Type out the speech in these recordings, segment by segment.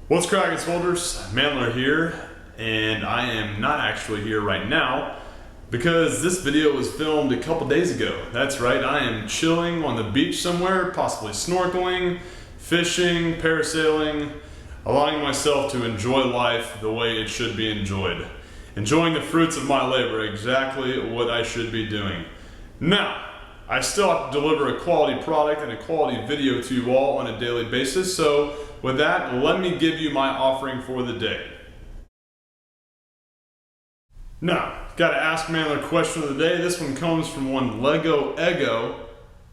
What's cracking, soldiers? Mandler here, and I am not actually here right now because this video was filmed a couple days ago. That's right, I am chilling on the beach somewhere, possibly snorkeling, fishing, parasailing, allowing myself to enjoy life the way it should be enjoyed. Enjoying the fruits of my labor, exactly what I should be doing. Now, I still have to deliver a quality product and a quality video to you all on a daily basis, so with that, let me give you my offering for the day. Now, gotta ask Mandler question of the day. This one comes from one Lego Ego,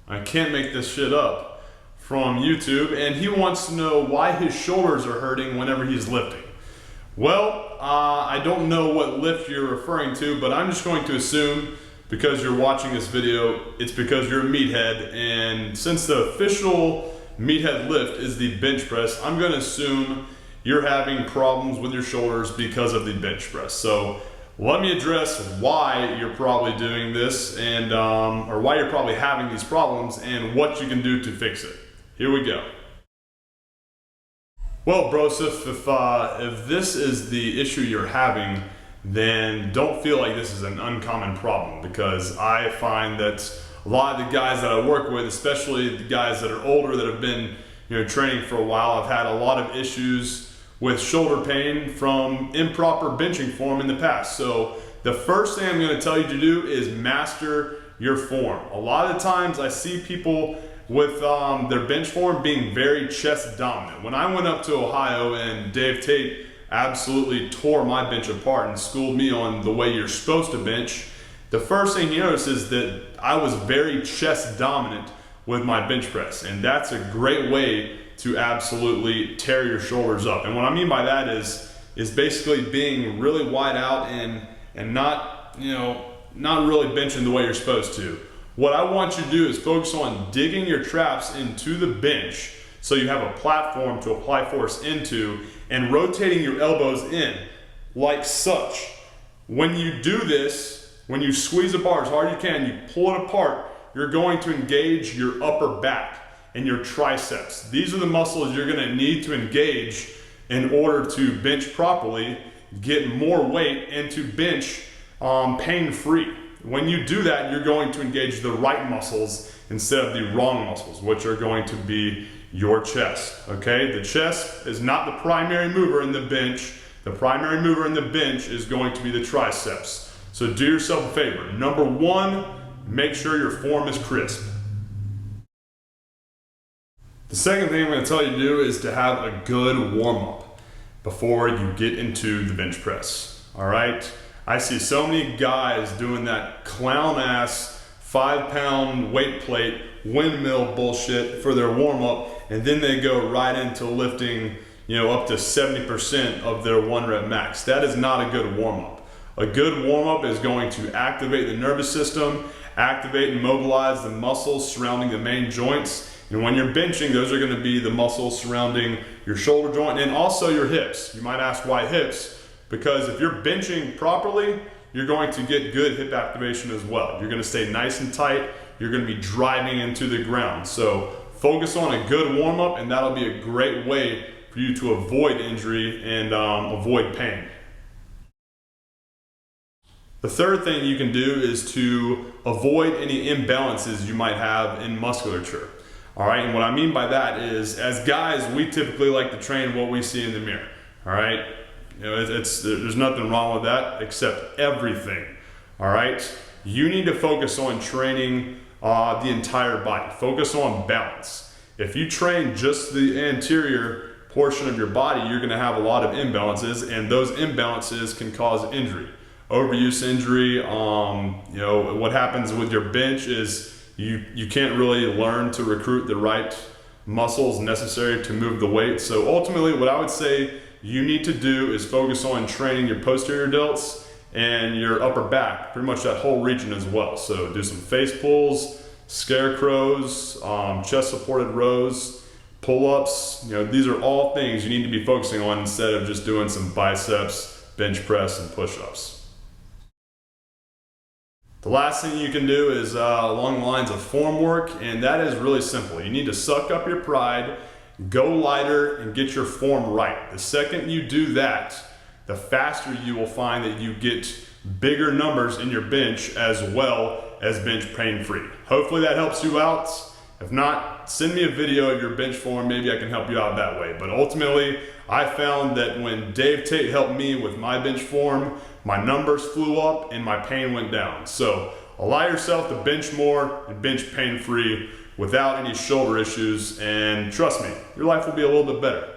I can't make this shit up, from YouTube, and he wants to know why his shoulders are hurting whenever he's lifting. Well, I don't know what lift you're referring to, but I'm just going to assume because you're watching this video, it's because you're a meathead, and since the official meathead lift is the bench press, I'm going to assume you're having problems with your shoulders because of the bench press. So let me address why you're probably doing this, and or why you're probably having these problems and what you can do to fix it. Here we go. Well, brosif, if this is the issue you're having, then don't feel like this is an uncommon problem, because I find that a lot of the guys that I work with, especially the guys that are older that have been training for a while, have had a lot of issues with shoulder pain from improper benching form in the past. So the first thing I'm going to tell you to do is master your form. A lot of the times I see people with their bench form being very chest dominant. When I went up to Ohio and Dave Tate absolutely tore my bench apart and schooled me on the way you're supposed to bench, the first thing he noticed is that I was very chest dominant with my bench press, and that's a great way to absolutely tear your shoulders up. And what I mean by that is basically being really wide out and not really benching the way you're supposed to. What I want you to do is focus on digging your traps into the bench so you have a platform to apply force into, and rotating your elbows in like such. When you do this, when you squeeze the bar as hard as you can, you pull it apart, you're going to engage your upper back and your triceps. These are the muscles you're gonna need to engage in order to bench properly, get more weight, and to bench pain-free. When you do that, you're going to engage the right muscles instead of the wrong muscles, which are going to be your chest, okay? The chest is not the primary mover in the bench. The primary mover in the bench is going to be the triceps. So do yourself a favor. Number one, make sure your form is crisp. The second thing I'm going to tell you to do is to have a good warm-up before you get into the bench press, all right? I see so many guys doing that clown-ass 5-pound weight plate windmill bullshit for their warm-up, and then they go right into lifting up to 70% of their 1-rep max. That is not a good warm-up. A good warm-up is going to activate the nervous system, activate and mobilize the muscles surrounding the main joints, and when you're benching, those are going to be the muscles surrounding your shoulder joint and also your hips. You might ask why hips? Because if you're benching properly, you're going to get good hip activation as well. You're going to stay nice and tight. You're going to be driving into the ground. So focus on a good warm-up, and that'll be a great way for you to avoid injury and avoid pain. The third thing you can do is to avoid any imbalances you might have in musculature. All right, and what I mean by that is, as guys, we typically like to train what we see in the mirror. All right, there's nothing wrong with that except everything. All right, you need to focus on training the entire body. Focus on balance. If you train just the anterior portion of your body, you're going to have a lot of imbalances, and those imbalances can cause injury, overuse injury. What happens with your bench is you can't really learn to recruit the right muscles necessary to move the weight. So ultimately, what I would say you need to do is focus on training your posterior delts and your upper back, pretty much that whole region as well. So do some face pulls, scarecrows, chest supported rows, pull-ups. These are all things you need to be focusing on instead of just doing some biceps, bench press, and push-ups. The last thing you can do is along the lines of form work, and that is really simple. You need to suck up your pride go lighter and get your form right. The second you do that, the faster you will find that you get bigger numbers in your bench as well as bench pain-free. Hopefully that helps you out. If not, send me a video of your bench form. Maybe I can help you out that way. But ultimately, I found that when Dave Tate helped me with my bench form, my numbers flew up and my pain went down. So allow yourself to bench more and bench pain-free without any shoulder issues, and trust me, your life will be a little bit better.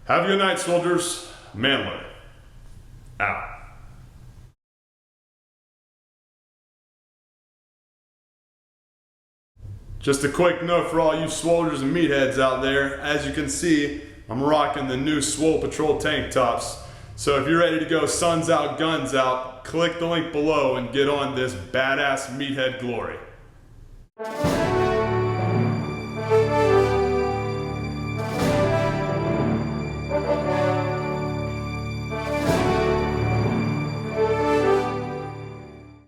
Have a good night, soldiers. Manler out. Just a quick note for all you swoldiers and meatheads out there. As you can see, I'm rocking the new Swole Patrol tank tops. So if you're ready to go suns out, guns out, click the link below and get on this badass meathead glory.